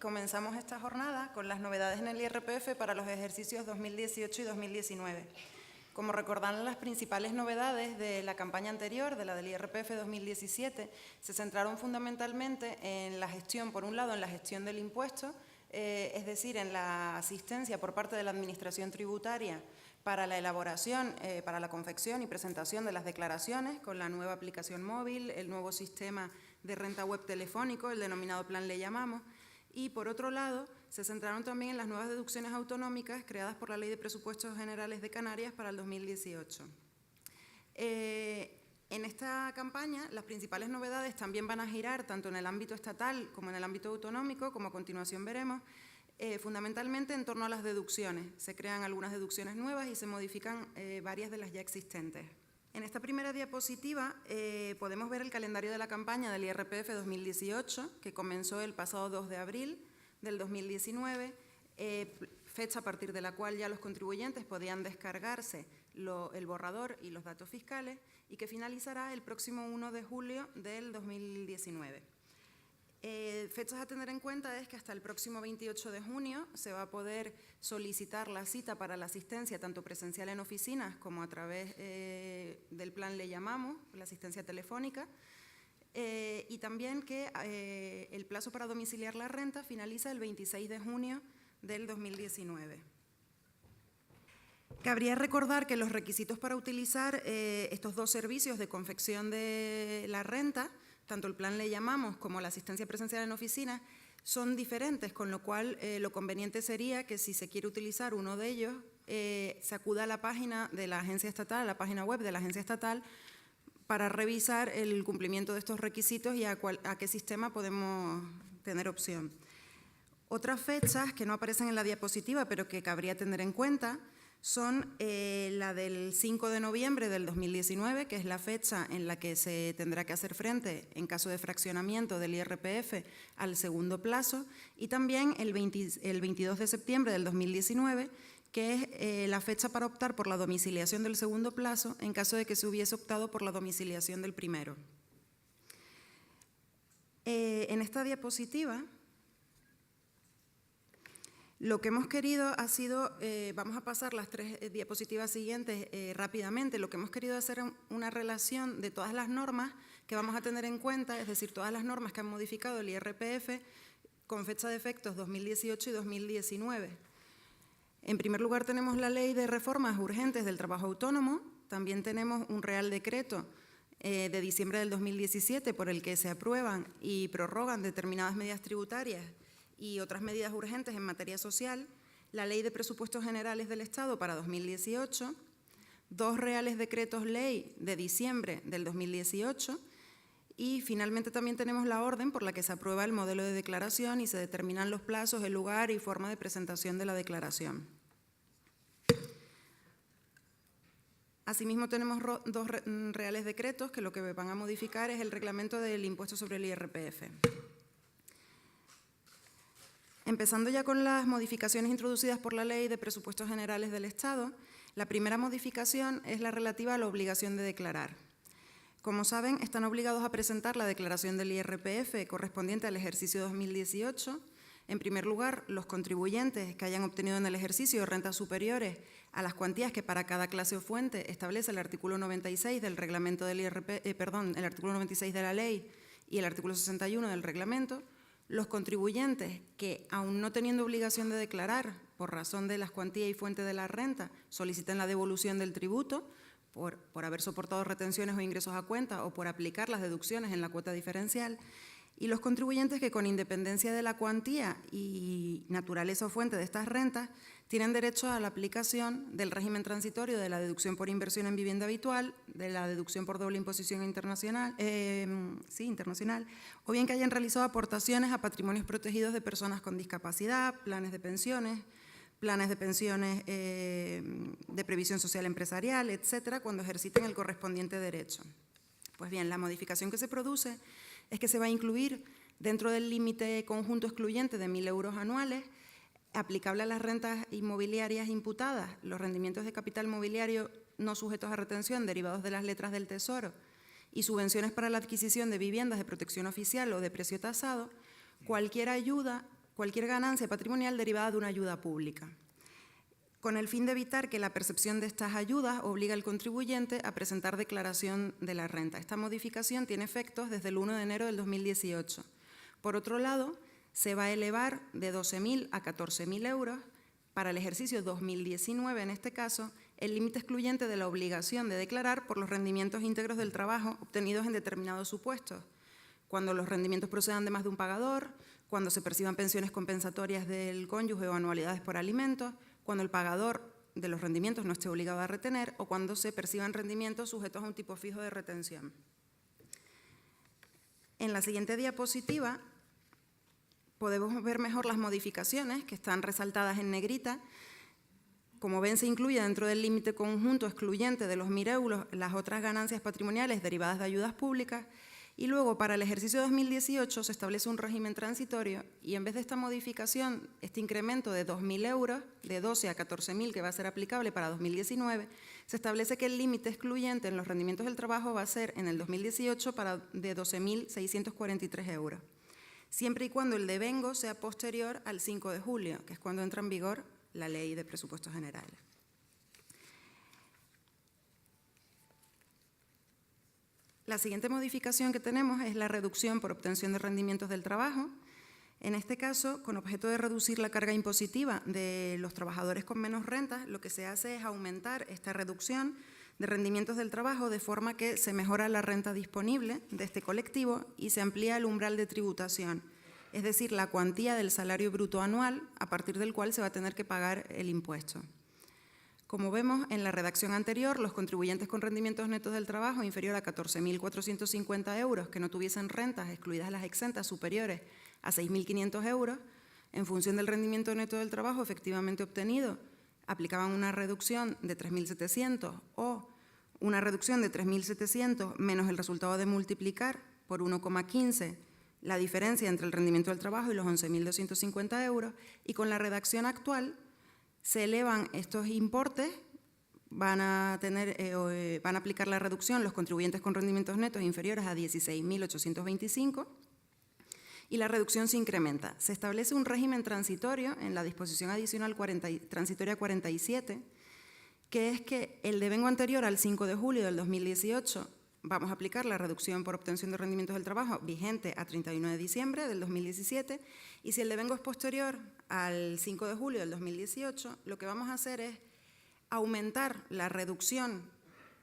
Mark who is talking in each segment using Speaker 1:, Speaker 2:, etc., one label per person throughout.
Speaker 1: comenzamos esta jornada con las novedades en el IRPF para los ejercicios 2018 y 2019. Como recordarán, las principales novedades de la campaña anterior, de la del IRPF 2017, se centraron fundamentalmente en la gestión, por un lado, en la gestión del impuesto, es decir, en la asistencia por parte de la Administración Tributaria para la elaboración, para la confección y presentación de las declaraciones con la nueva aplicación móvil, el nuevo sistema de renta web telefónico, el denominado Plan Le Llamamos, y por otro lado se centraron también en las nuevas deducciones autonómicas creadas por la Ley de Presupuestos Generales de Canarias para el 2018. En esta campaña las principales novedades también van a girar tanto en el ámbito estatal como en el ámbito autonómico, como a continuación veremos, fundamentalmente en torno a las deducciones. Se crean algunas deducciones nuevas y se modifican varias de las ya existentes. En esta primera diapositiva podemos ver el calendario de la campaña del IRPF 2018, que comenzó el pasado 2 de abril del 2019, fecha a partir de la cual ya los contribuyentes podían descargarse el borrador y los datos fiscales, y que finalizará el próximo 1 de julio del 2019. Fechas a tener en cuenta es que hasta el próximo 28 de junio se va a poder solicitar la cita para la asistencia tanto presencial en oficinas como a través del plan Le Llamamos, la asistencia telefónica, y también que el plazo para domiciliar la renta finaliza el 26 de junio del 2019. Cabría recordar que los requisitos para utilizar estos dos servicios de confección de la renta, tanto el plan Le Llamamos como la asistencia presencial en oficina, son diferentes, con lo cual lo conveniente sería que si se quiere utilizar uno de ellos, se acuda a la página de la agencia estatal, a la página web de la agencia estatal, para revisar el cumplimiento de estos requisitos y a qué sistema podemos tener opción. Otras fechas que no aparecen en la diapositiva, pero que cabría tener en cuenta, son la del 5 de noviembre del 2019, que es la fecha en la que se tendrá que hacer frente, en caso de fraccionamiento del IRPF, al segundo plazo, y también el 22 de septiembre del 2019, que es la fecha para optar por la domiciliación del segundo plazo, en caso de que se hubiese optado por la domiciliación del primero. En esta diapositiva, lo que hemos querido ha sido, vamos a pasar las tres diapositivas siguientes rápidamente, lo que hemos querido hacer es una relación de todas las normas que vamos a tener en cuenta, es decir, todas las normas que han modificado el IRPF con fecha de efectos 2018 y 2019. En primer lugar tenemos la Ley de Reformas Urgentes del Trabajo Autónomo, también tenemos un Real Decreto de diciembre del 2017 por el que se aprueban y prorrogan determinadas medidas tributarias y otras medidas urgentes en materia social, la Ley de Presupuestos Generales del Estado para 2018, dos Reales Decretos Ley de diciembre del 2018 y finalmente también tenemos la orden por la que se aprueba el modelo de declaración y se determinan los plazos, el lugar y forma de presentación de la declaración. Asimismo tenemos dos Reales Decretos que lo que van a modificar es el reglamento del impuesto sobre el IRPF. Empezando ya con las modificaciones introducidas por la Ley de Presupuestos Generales del Estado, la primera modificación es la relativa a la obligación de declarar. Como saben, están obligados a presentar la declaración del IRPF correspondiente al ejercicio 2018. En primer lugar, los contribuyentes que hayan obtenido en el ejercicio rentas superiores a las cuantías que para cada clase o fuente establece el artículo 96 del reglamento del IRPF, el artículo 96 de la Ley y el artículo 61 del reglamento. Los contribuyentes que, aun no teniendo obligación de declarar por razón de las cuantías y fuente de la renta, soliciten la devolución del tributo por haber soportado retenciones o ingresos a cuenta o por aplicar las deducciones en la cuota diferencial, y los contribuyentes que, con independencia de la cuantía y naturaleza o fuente de estas rentas, tienen derecho a la aplicación del régimen transitorio de la deducción por inversión en vivienda habitual, de la deducción por doble imposición internacional, o bien que hayan realizado aportaciones a patrimonios protegidos de personas con discapacidad, planes de pensiones de previsión social empresarial, etcétera, cuando ejerciten el correspondiente derecho. Pues bien, la modificación que se produce es que se va a incluir dentro del límite conjunto excluyente de 1.000 euros anuales, aplicable a las rentas inmobiliarias imputadas, los rendimientos de capital mobiliario no sujetos a retención derivados de las letras del Tesoro y subvenciones para la adquisición de viviendas de protección oficial o de precio tasado, cualquier ayuda cualquier ganancia patrimonial derivada de una ayuda pública, con el fin de evitar que la percepción de estas ayudas obligue al contribuyente a presentar declaración de la renta. Esta modificación tiene efectos desde el 1 de enero del 2018. Por otro lado, se va a elevar de 12.000 a 14.000 euros para el ejercicio 2019, en este caso, el límite excluyente de la obligación de declarar por los rendimientos íntegros del trabajo obtenidos en determinados supuestos, cuando los rendimientos procedan de más de un pagador, cuando se perciban pensiones compensatorias del cónyuge o anualidades por alimentos, cuando el pagador de los rendimientos no esté obligado a retener o cuando se perciban rendimientos sujetos a un tipo fijo de retención. En la siguiente diapositiva podemos ver mejor las modificaciones que están resaltadas en negrita. Como ven, se incluye dentro del límite conjunto excluyente de los 1.000 euros las otras ganancias patrimoniales derivadas de ayudas públicas y luego para el ejercicio 2018 se establece un régimen transitorio y en vez de esta modificación, este incremento de 2.000 euros, de 12 a 14.000 que va a ser aplicable para 2019, se establece que el límite excluyente en los rendimientos del trabajo va a ser en el 2018 de 12.643 euros, siempre y cuando el devengo sea posterior al 5 de julio, que es cuando entra en vigor la Ley de Presupuestos Generales. La siguiente modificación que tenemos es la reducción por obtención de rendimientos del trabajo. En este caso, con objeto de reducir la carga impositiva de los trabajadores con menos rentas, lo que se hace es aumentar esta reducción de rendimientos del trabajo de forma que se mejora la renta disponible de este colectivo y se amplía el umbral de tributación, es decir, la cuantía del salario bruto anual a partir del cual se va a tener que pagar el impuesto. Como vemos en la redacción anterior, los contribuyentes con rendimientos netos del trabajo inferior a 14.450 euros que no tuviesen rentas, excluidas las exentas, superiores a 6.500 euros, en función del rendimiento neto del trabajo efectivamente obtenido, aplicaban una reducción de 3.700 o una reducción de 3.700 menos el resultado de multiplicar por 1,15 la diferencia entre el rendimiento del trabajo y los 11.250 euros, y con la redacción actual se elevan estos importes, van a aplicar la reducción los contribuyentes con rendimientos netos inferiores a 16.825 y la reducción se incrementa. Se establece un régimen transitorio en la disposición adicional transitoria 47, que es que el devengo anterior al 5 de julio del 2018 vamos a aplicar la reducción por obtención de rendimientos del trabajo vigente a 31 de diciembre del 2017 y si el devengo es posterior al 5 de julio del 2018, lo que vamos a hacer es aumentar la reducción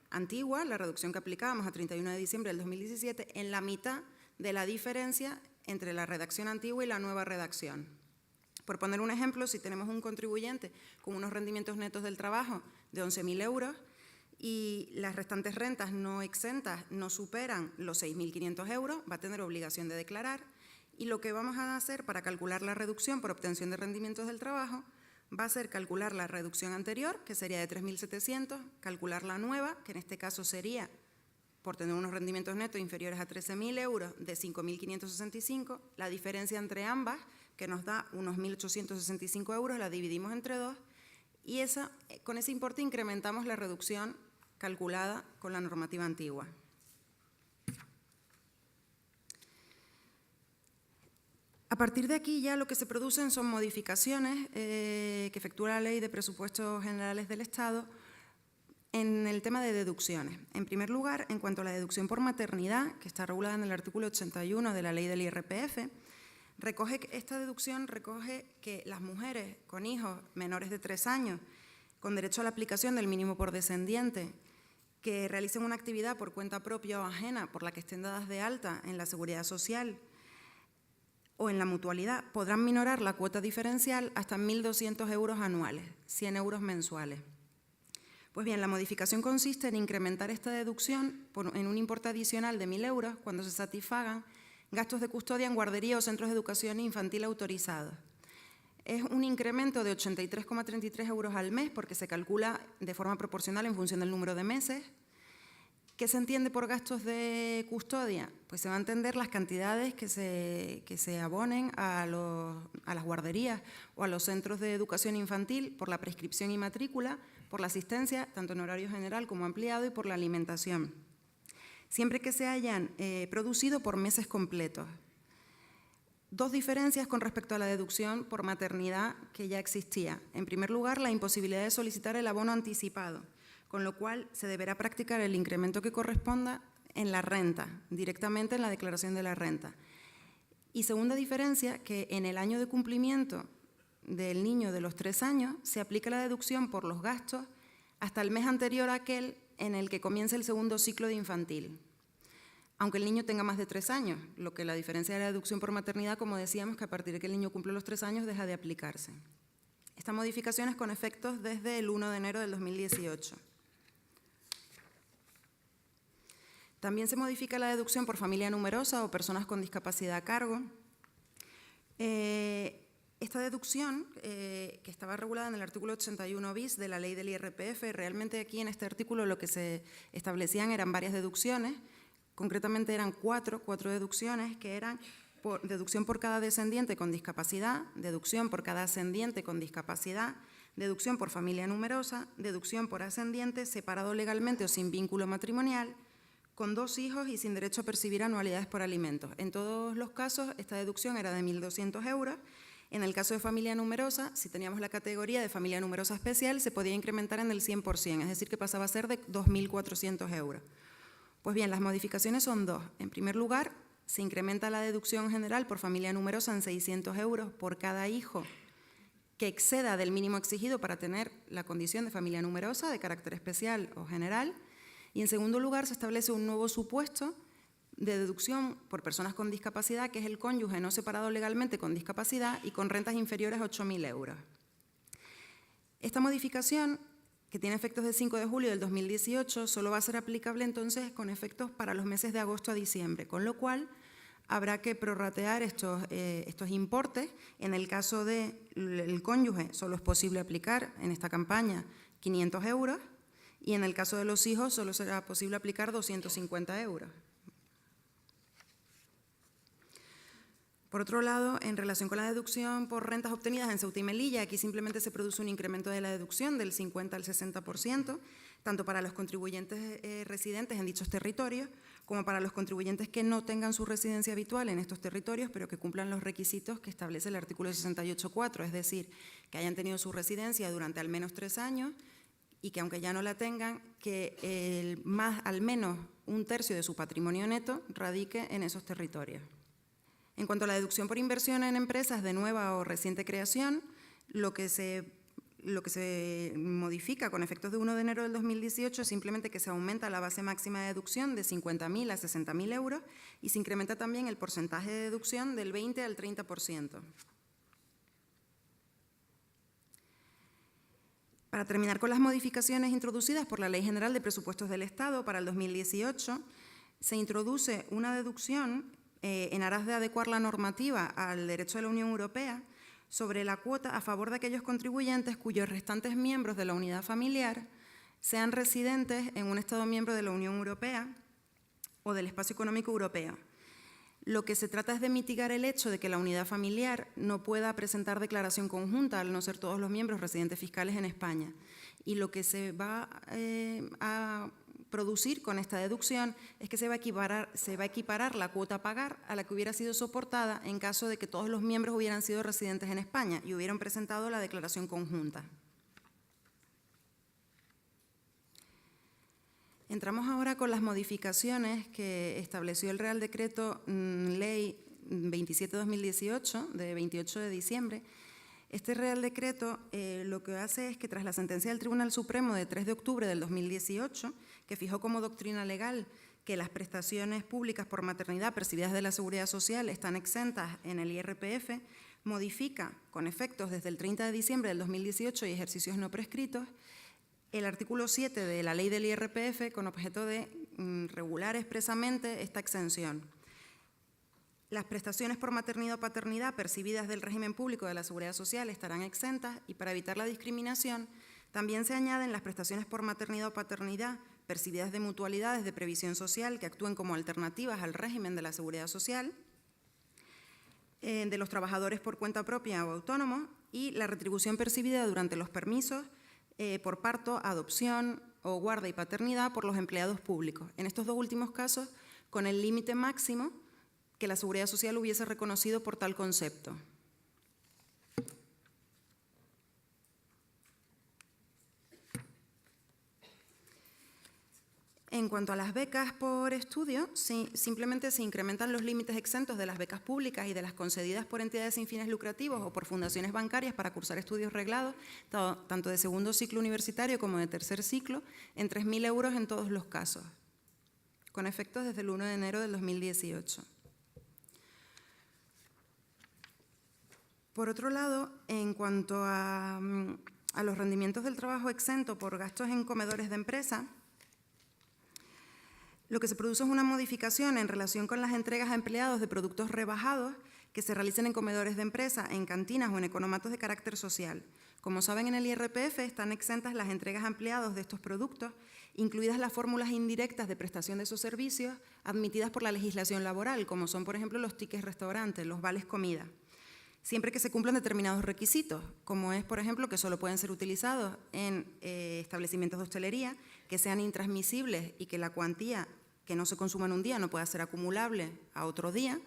Speaker 1: antigua, la reducción que aplicábamos a 31 de diciembre del 2017, en la mitad de la diferencia entre la redacción antigua y la nueva redacción. Por poner un ejemplo, si tenemos un contribuyente con unos rendimientos netos del trabajo de 11.000 euros, y las restantes rentas no exentas no superan los 6.500 euros, va a tener obligación de declarar y lo que vamos a hacer para calcular la reducción por obtención de rendimientos del trabajo va a ser calcular la reducción anterior, que sería de 3.700, calcular la nueva, que en este caso sería, por tener unos rendimientos netos inferiores a 13.000 euros, de 5.565, la diferencia entre ambas, que nos da unos 1.865 euros, la dividimos entre 2 y con ese importe incrementamos la reducción calculada con la normativa antigua. A partir de aquí ya lo que se producen son modificaciones que efectúa la Ley de Presupuestos Generales del Estado en el tema de deducciones. En primer lugar, en cuanto a la deducción por maternidad, que está regulada en el artículo 81 de la Ley del IRPF, esta deducción recoge que las mujeres con hijos menores de 3 años, con derecho a la aplicación del mínimo por descendiente, que realicen una actividad por cuenta propia o ajena por la que estén dadas de alta en la Seguridad Social o en la mutualidad, podrán minorar la cuota diferencial hasta 1.200 euros anuales, 100 euros mensuales. Pues bien, la modificación consiste en incrementar esta deducción en un importe adicional de 1.000 euros cuando se satisfagan gastos de custodia en guardería o centros de educación infantil autorizados. Es un incremento de 83,33 euros al mes porque se calcula de forma proporcional en función del número de meses. ¿Qué se entiende por gastos de custodia? Pues se va a entender las cantidades que se abonen a las guarderías o a los centros de educación infantil por la prescripción y matrícula, por la asistencia, tanto en horario general como ampliado, y por la alimentación, siempre que se hayan producido por meses completos. dos diferencias con respecto a la deducción por maternidad que ya existía. En primer lugar, la imposibilidad de solicitar el abono anticipado, con lo cual se deberá practicar el incremento que corresponda en la renta, directamente en la declaración de la renta. Y segunda diferencia, que en el año de cumplimiento del niño de los 3 años se aplica la deducción por los gastos hasta el mes anterior a aquel en el que comience el segundo ciclo de infantil, aunque el niño tenga más de 3 años, lo que la diferencia de la deducción por maternidad, como decíamos, que a partir de que el niño cumple los 3 años deja de aplicarse. Esta modificación es con efectos desde el 1 de enero del 2018. También se modifica la deducción por familia numerosa o personas con discapacidad a cargo. Esta deducción, que estaba regulada en el artículo 81 bis de la ley del IRPF, realmente aquí en este artículo lo que se establecían eran varias deducciones, concretamente eran cuatro deducciones, que eran deducción por cada descendiente con discapacidad, deducción por cada ascendiente con discapacidad, deducción por familia numerosa, deducción por ascendiente separado legalmente o sin vínculo matrimonial, con 2 hijos y sin derecho a percibir anualidades por alimentos. En todos los casos, esta deducción era de 1.200 euros. En el caso de familia numerosa, si teníamos la categoría de familia numerosa especial, se podía incrementar en el 100%, es decir, que pasaba a ser de 2.400 euros. Pues bien, las modificaciones son dos. En primer lugar, se incrementa la deducción general por familia numerosa en 600 euros por cada hijo que exceda del mínimo exigido para tener la condición de familia numerosa, de carácter especial o general. Y en segundo lugar, se establece un nuevo supuesto de deducción por personas con discapacidad, que es el cónyuge no separado legalmente con discapacidad y con rentas inferiores a 8.000 euros. Esta modificación, que tiene efectos del 5 de julio del 2018, solo va a ser aplicable entonces con efectos para los meses de agosto a diciembre, con lo cual habrá que prorratear estos importes. En el caso del cónyuge, solo es posible aplicar en esta campaña 500 euros y en el caso de los hijos solo será posible aplicar 250 euros. Por otro lado, en relación con la deducción por rentas obtenidas en Ceuta y Melilla, aquí simplemente se produce un incremento de la deducción del 50 al 60%, tanto para los contribuyentes residentes en dichos territorios, como para los contribuyentes que no tengan su residencia habitual en estos territorios, pero que cumplan los requisitos que establece el artículo 68.4, es decir, que hayan tenido su residencia durante al menos 3 años y que, aunque ya no la tengan, que al menos 1/3 de su patrimonio neto radique en esos territorios. En cuanto a la deducción por inversión en empresas de nueva o reciente creación, lo que se modifica con efectos de 1 de enero del 2018 es simplemente que se aumenta la base máxima de deducción de 50.000 a 60.000 euros y se incrementa también el porcentaje de deducción del 20 al 30%. Para terminar con las modificaciones introducidas por la Ley General de Presupuestos del Estado para el 2018, se introduce una deducción en aras de adecuar la normativa al derecho de la Unión Europea sobre la cuota a favor de aquellos contribuyentes cuyos restantes miembros de la unidad familiar sean residentes en un Estado miembro de la Unión Europea o del Espacio Económico Europeo. Lo que se trata es de mitigar el hecho de que la unidad familiar no pueda presentar declaración conjunta al no ser todos los miembros residentes fiscales en España. Y lo que se va a producir con esta deducción es que se va a equiparar la cuota a pagar a la que hubiera sido soportada en caso de que todos los miembros hubieran sido residentes en España y hubieran presentado la declaración conjunta. Entramos ahora con las modificaciones que estableció el Real Decreto Ley 27/2018, de 28 de diciembre. Este Real Decreto lo que hace es que, tras la sentencia del Tribunal Supremo de 3 de octubre del 2018, que fijó como doctrina legal que las prestaciones públicas por maternidad percibidas de la Seguridad Social están exentas en el IRPF, modifica, con efectos desde el 30 de diciembre del 2018 y ejercicios no prescritos, el artículo 7 de la Ley del IRPF con objeto de regular expresamente esta exención. Las prestaciones por maternidad o paternidad percibidas del régimen público de la Seguridad Social estarán exentas y, para evitar la discriminación, también se añaden las prestaciones por maternidad o paternidad percibidas de mutualidades de previsión social que actúen como alternativas al régimen de la Seguridad Social, de los trabajadores por cuenta propia o autónomos, y la retribución percibida durante los permisos por parto, adopción o guarda y paternidad por los empleados públicos. En estos dos últimos casos, con el límite máximo que la Seguridad Social hubiese reconocido por tal concepto. En cuanto a las becas por estudio, simplemente se incrementan los límites exentos de las becas públicas y de las concedidas por entidades sin fines lucrativos o por fundaciones bancarias para cursar estudios reglados, tanto de segundo ciclo universitario como de tercer ciclo, en 3.000 euros en todos los casos, con efectos desde el 1 de enero del 2018. Por otro lado, en cuanto a los rendimientos del trabajo exento por gastos en comedores de empresa, lo que se produce es una modificación en relación con las entregas a empleados de productos rebajados que se realicen en comedores de empresa, en cantinas o en economatos de carácter social. Como saben, en el IRPF están exentas las entregas a empleados de estos productos, incluidas las fórmulas indirectas de prestación de esos servicios admitidas por la legislación laboral, como son, por ejemplo, los tickets restaurantes, los vales comida, siempre que se cumplan determinados requisitos, como es, por ejemplo, que solo pueden ser utilizados en establecimientos de hostelería, que sean intransmisibles y que la cuantía que no se consuma en un día no pueda ser acumulable a otro día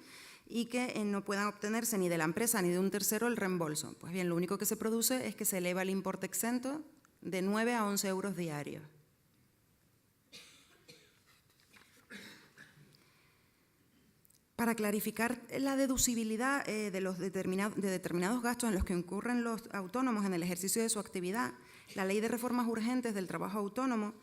Speaker 1: y que no puedan obtenerse ni de la empresa ni de un tercero el reembolso. Pues bien, lo único que se produce es que se eleva el importe exento de 9 a 11 euros diarios. Para clarificar la deducibilidad de determinados gastos en los que incurren los autónomos en el ejercicio de su actividad, la Ley de Reformas Urgentes del Trabajo Autónomo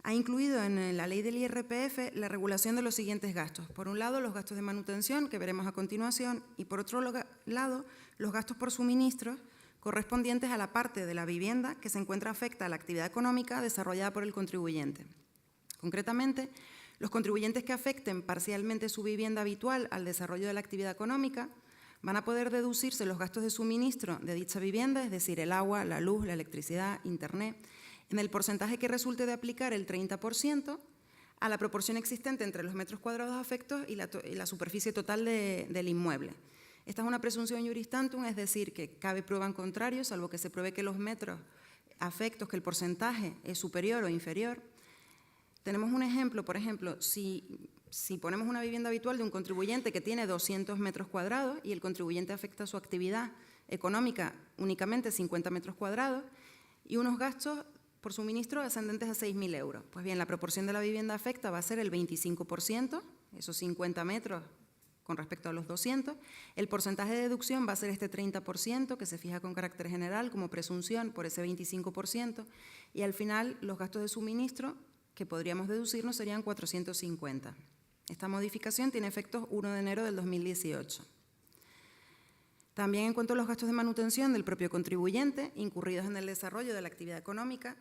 Speaker 1: ha incluido en la ley del IRPF la regulación de los siguientes gastos. Por un lado, los gastos de manutención, que veremos a continuación, y por otro lado, los gastos por suministros correspondientes a la parte de la vivienda que se encuentra afecta a la actividad económica desarrollada por el contribuyente. Concretamente, los contribuyentes que afecten parcialmente su vivienda habitual al desarrollo de la actividad económica van a poder deducirse los gastos de suministro de dicha vivienda, es decir, el agua, la luz, la electricidad, internet, en el porcentaje que resulte de aplicar el 30% a la proporción existente entre los metros cuadrados afectos y la superficie total del inmueble. Esta es una presunción iuris tantum, es decir, que cabe prueba en contrario, salvo que se pruebe que los metros afectos, que el porcentaje es superior o inferior. Tenemos un ejemplo, por ejemplo, si ponemos una vivienda habitual de un contribuyente que tiene 200 metros cuadrados y el contribuyente afecta a su actividad económica únicamente 50 metros cuadrados y unos gastos por suministro ascendentes a 6.000 euros. Pues bien, la proporción de la vivienda afecta va a ser el 25%, esos 50 metros con respecto a los 200. El porcentaje de deducción va a ser este 30%, que se fija con carácter general como presunción por ese 25%, y al final los gastos de suministro que podríamos deducirnos serían 450. Esta modificación tiene efectos 1 de enero del 2018. También en cuanto a los gastos de manutención del propio contribuyente, incurridos en el desarrollo de la actividad económica,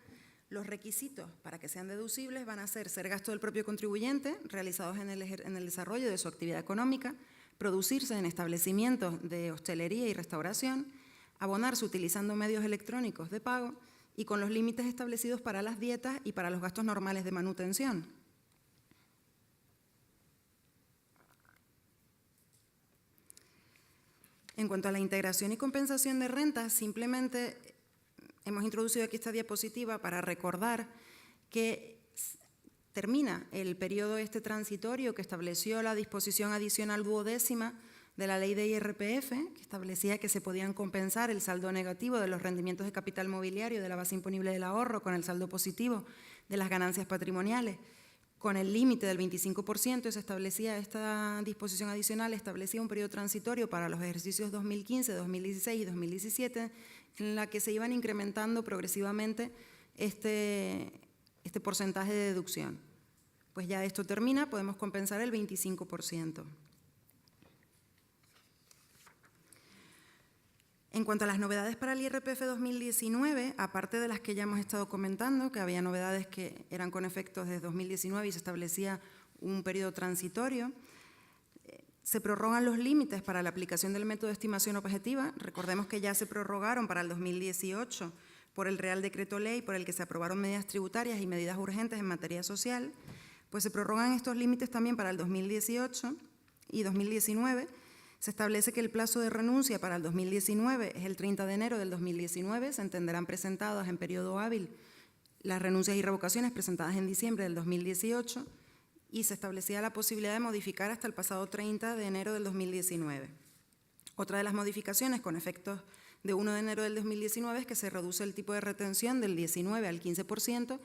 Speaker 1: los requisitos para que sean deducibles van a ser gasto del propio contribuyente realizados en el desarrollo de su actividad económica, producirse en establecimientos de hostelería y restauración, abonarse utilizando medios electrónicos de pago y con los límites establecidos para las dietas y para los gastos normales de manutención. En cuanto a la integración y compensación de rentas, simplemente hemos introducido aquí esta diapositiva para recordar que termina el periodo transitorio que estableció la disposición adicional 12ª de la Ley de IRPF, que establecía que se podían compensar el saldo negativo de los rendimientos de capital mobiliario de la base imponible del ahorro con el saldo positivo de las ganancias patrimoniales. Con el límite del 25%, se establecía esta disposición adicional, establecía un periodo transitorio para los ejercicios 2015, 2016 y 2017, en la que se iban incrementando progresivamente este porcentaje de deducción. Pues ya esto termina, podemos compensar el 25%. En cuanto a las novedades para el IRPF 2019, aparte de las que ya hemos estado comentando, que había novedades que eran con efectos desde 2019 y se establecía un periodo transitorio, se prorrogan los límites para la aplicación del método de estimación objetiva. Recordemos que ya se prorrogaron para el 2018 por el Real Decreto Ley por el que se aprobaron medidas tributarias y medidas urgentes en materia social, pues se prorrogan estos límites también para el 2018 y 2019. Se establece que el plazo de renuncia para el 2019 es el 30 de enero del 2019. Se entenderán presentadas en periodo hábil las renuncias y revocaciones presentadas en diciembre del 2018 y se establecía la posibilidad de modificar hasta el pasado 30 de enero del 2019. Otra de las modificaciones con efectos de 1 de enero del 2019 es que se reduce el tipo de retención del 19 al 15%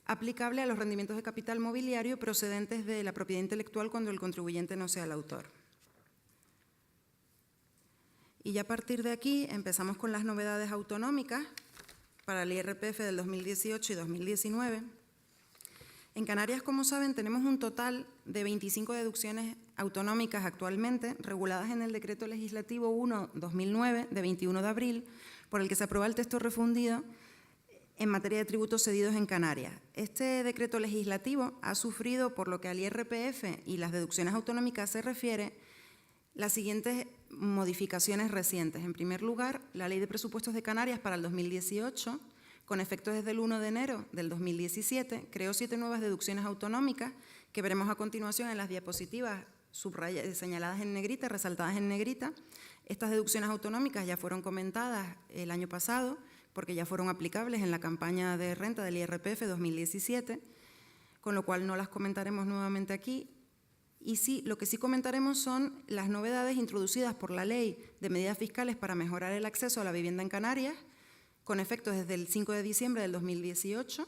Speaker 1: aplicable a los rendimientos de capital mobiliario procedentes de la propiedad intelectual cuando el contribuyente no sea el autor. Y ya a partir de aquí empezamos con las novedades autonómicas para el IRPF del 2018 y 2019. En Canarias, como saben, tenemos un total de 25 deducciones autonómicas actualmente, reguladas en el Decreto Legislativo 1/2009, de 21 de abril, por el que se aprueba el texto refundido en materia de tributos cedidos en Canarias. Este decreto legislativo ha sufrido, por lo que al IRPF y las deducciones autonómicas se refiere, las siguientes modificaciones recientes. En primer lugar, la Ley de Presupuestos de Canarias para el 2018, con efecto desde el 1 de enero del 2017, creó 7 nuevas deducciones autonómicas que veremos a continuación en las diapositivas señaladas en negrita, resaltadas en negrita. Estas deducciones autonómicas ya fueron comentadas el año pasado porque ya fueron aplicables en la campaña de renta del IRPF 2017, con lo cual no las comentaremos nuevamente aquí. Y sí, lo que sí comentaremos son las novedades introducidas por la Ley de Medidas Fiscales para mejorar el acceso a la vivienda en Canarias, con efectos desde el 5 de diciembre del 2018,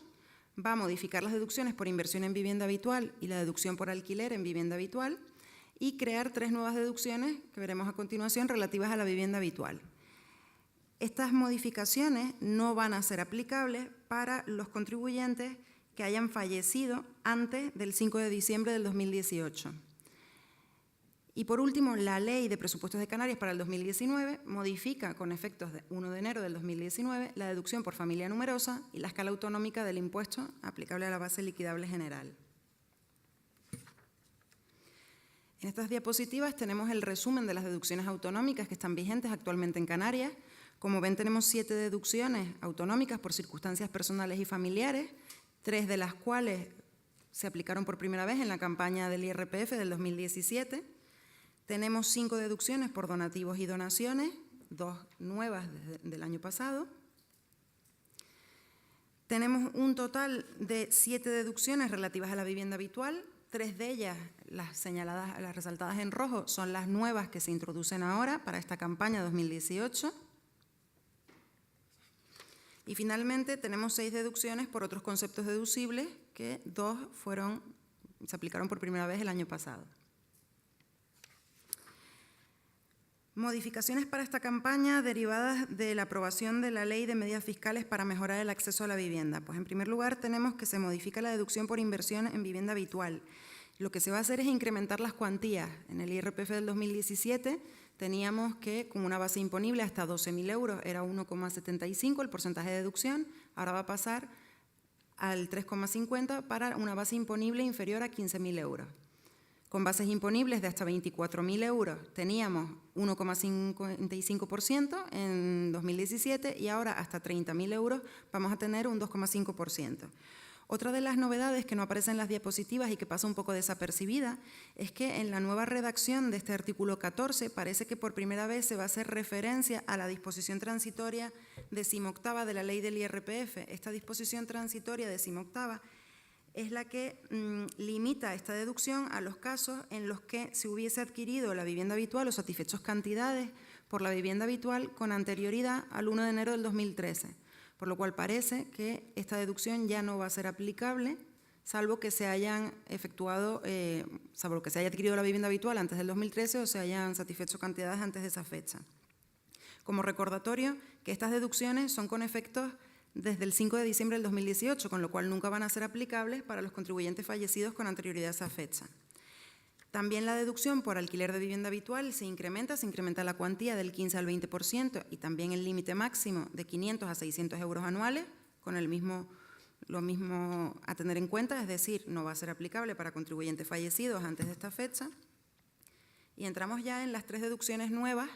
Speaker 1: va a modificar las deducciones por inversión en vivienda habitual y la deducción por alquiler en vivienda habitual y crear 3 nuevas deducciones que veremos a continuación relativas a la vivienda habitual. Estas modificaciones no van a ser aplicables para los contribuyentes que hayan fallecido antes del 5 de diciembre del 2018. Y por último, la Ley de Presupuestos de Canarias para el 2019 modifica con efectos de 1 de enero del 2019 la deducción por familia numerosa y la escala autonómica del impuesto aplicable a la base liquidable general. En estas diapositivas tenemos el resumen de las deducciones autonómicas que están vigentes actualmente en Canarias. Como ven, tenemos 7 deducciones autonómicas por circunstancias personales y familiares, 3 de las cuales se aplicaron por primera vez en la campaña del IRPF del 2017. Tenemos 5 deducciones por donativos y donaciones, 2 nuevas del año pasado. Tenemos un total de 7 deducciones relativas a la vivienda habitual. 3 de ellas, las señaladas, las resaltadas en rojo, son las nuevas que se introducen ahora para esta campaña 2018. Y finalmente tenemos 6 deducciones por otros conceptos deducibles, que 2 se aplicaron por primera vez el año pasado. Modificaciones para esta campaña derivadas de la aprobación de la Ley de Medidas Fiscales para mejorar el acceso a la vivienda. Pues en primer lugar tenemos que se modifica la deducción por inversión en vivienda habitual. Lo que se va a hacer es incrementar las cuantías. En el IRPF del 2017 teníamos que con una base imponible hasta 12.000 euros era 1,75 el porcentaje de deducción, ahora va a pasar al 3,50 para una base imponible inferior a 15.000 euros. Con bases imponibles de hasta 24.000 euros teníamos 1,55% en 2017 y ahora hasta 30.000 euros vamos a tener un 2,5%. Otra de las novedades que no aparece en las diapositivas y que pasa un poco desapercibida es que en la nueva redacción de este artículo 14 parece que por primera vez se va a hacer referencia a la disposición transitoria 18ª de la Ley del IRPF. Esta disposición transitoria 18ª es la que limita esta deducción a los casos en los que se hubiese adquirido la vivienda habitual o satisfechos cantidades por la vivienda habitual con anterioridad al 1 de enero del 2013, por lo cual parece que esta deducción ya no va a ser aplicable, salvo que se hayan efectuado, salvo que se haya adquirido la vivienda habitual antes del 2013 o se hayan satisfecho cantidades antes de esa fecha. Como recordatorio, que estas deducciones son con efectos desde el 5 de diciembre del 2018, con lo cual nunca van a ser aplicables para los contribuyentes fallecidos con anterioridad a esa fecha. También la deducción por alquiler de vivienda habitual se incrementa la cuantía del 15 al 20% y también el límite máximo de 500 a 600 euros anuales, con lo mismo a tener en cuenta, es decir, no va a ser aplicable para contribuyentes fallecidos antes de esta fecha. Y entramos ya en las 3 deducciones nuevas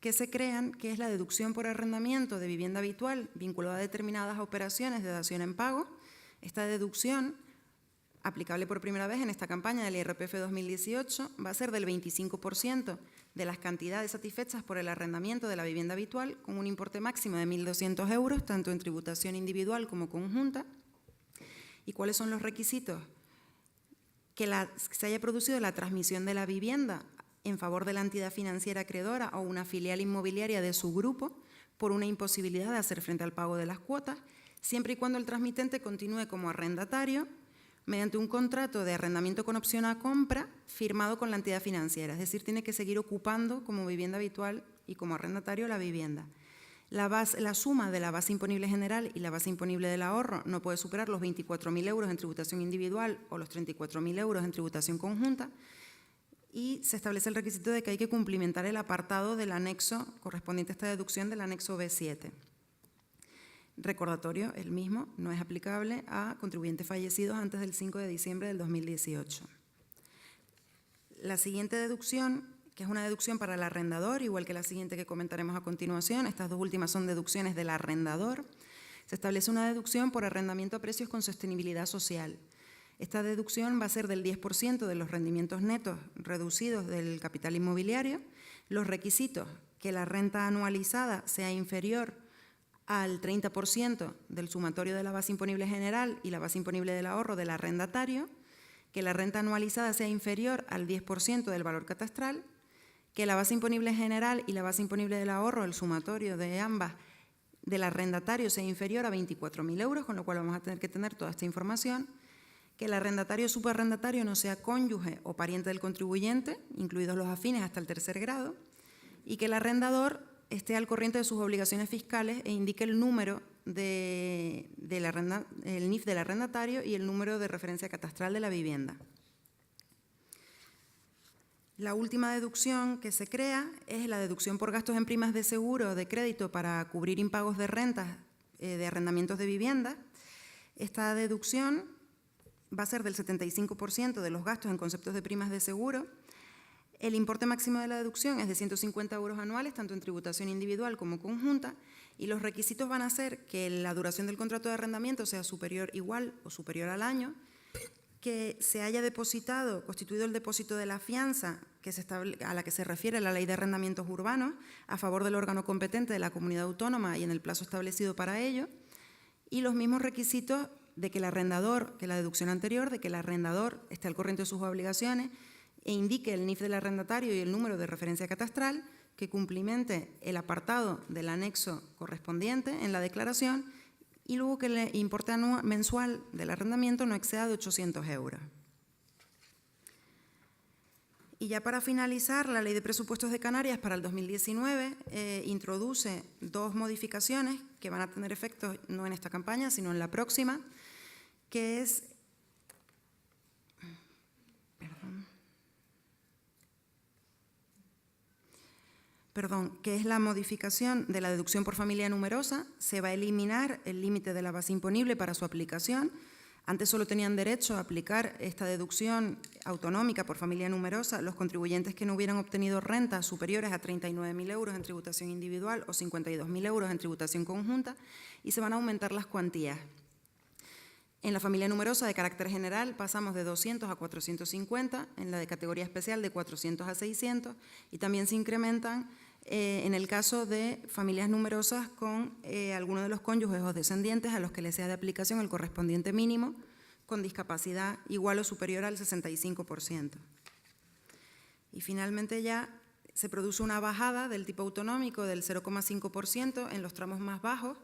Speaker 1: que se crean, que es la deducción por arrendamiento de vivienda habitual vinculada a determinadas operaciones de dación en pago. Esta deducción, aplicable por primera vez en esta campaña del IRPF 2018, va a ser del 25% de las cantidades satisfechas por el arrendamiento de la vivienda habitual, con un importe máximo de 1.200 euros, tanto en tributación individual como conjunta. ¿Y cuáles son los requisitos? que se haya producido la transmisión de la vivienda en favor de la entidad financiera acreedora o una filial inmobiliaria de su grupo por una imposibilidad de hacer frente al pago de las cuotas, siempre y cuando el transmitente continúe como arrendatario mediante un contrato de arrendamiento con opción a compra firmado con la entidad financiera. Es decir, tiene que seguir ocupando como vivienda habitual y como arrendatario la vivienda. La suma de la base imponible general y la base imponible del ahorro no puede superar los 24.000 euros en tributación individual o los 34.000 euros en tributación conjunta, y se establece el requisito de que hay que cumplimentar el apartado del anexo correspondiente a esta deducción del anexo B7. Recordatorio, el mismo no es aplicable a contribuyentes fallecidos antes del 5 de diciembre del 2018. La siguiente deducción, que es una deducción para el arrendador, igual que la siguiente que comentaremos a continuación, estas dos últimas son deducciones del arrendador, se establece una deducción por arrendamiento a precios con sostenibilidad social. Esta deducción va a ser del 10% de los rendimientos netos reducidos del capital inmobiliario. Los requisitos: que la renta anualizada sea inferior al 30% del sumatorio de la base imponible general y la base imponible del ahorro del arrendatario, que la renta anualizada sea inferior al 10% del valor catastral, que la base imponible general y la base imponible del ahorro, el sumatorio de ambas, del arrendatario sea inferior a 24.000 euros, con lo cual vamos a tener que tener toda esta información, que el arrendatario o subarrendatario no sea cónyuge o pariente del contribuyente, incluidos los afines hasta el 3er grado, y que el arrendador esté al corriente de sus obligaciones fiscales e indique el número el NIF del arrendatario y el número de referencia catastral de la vivienda. La última deducción que se crea es la deducción por gastos en primas de seguro o de crédito para cubrir impagos de rentas de arrendamientos de vivienda. Esta deducción va a ser del 75% de los gastos en conceptos de primas de seguro. El importe máximo de la deducción es de 150 euros anuales, tanto en tributación individual como conjunta, y los requisitos van a ser que la duración del contrato de arrendamiento sea igual o superior al año, que se haya constituido el depósito de la fianza a la que se refiere la Ley de Arrendamientos Urbanos a favor del órgano competente de la comunidad autónoma y en el plazo establecido para ello, y los mismos requisitos de que el arrendador, que la deducción anterior, de que el arrendador esté al corriente de sus obligaciones e indique el NIF del arrendatario y el número de referencia catastral, que cumplimente el apartado del anexo correspondiente en la declaración, y luego que el importe mensual del arrendamiento no exceda de 800 euros. Y ya para finalizar, la Ley de Presupuestos de Canarias para el 2019 introduce dos modificaciones que van a tener efectos no en esta campaña, sino en la próxima, que es la modificación de la deducción por familia numerosa. Se va a eliminar el límite de la base imponible para su aplicación. Antes solo tenían derecho a aplicar esta deducción autonómica por familia numerosa los contribuyentes que no hubieran obtenido rentas superiores a 39.000 euros en tributación individual o 52.000 euros en tributación conjunta, y se van a aumentar las cuantías. En la familia numerosa de carácter general pasamos de 200 a 450, en la de categoría especial de 400 a 600, y también se incrementan en el caso de familias numerosas con alguno de los cónyuges o descendientes a los que les sea de aplicación el correspondiente mínimo con discapacidad igual o superior al 65%. Y finalmente ya se produce una bajada del tipo autonómico del 0,5% en los tramos más bajos,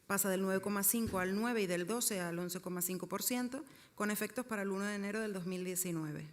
Speaker 1: pasa del 9,5 al 9 y del 12 al 11,5%, con efectos para el 1 de enero del 2019.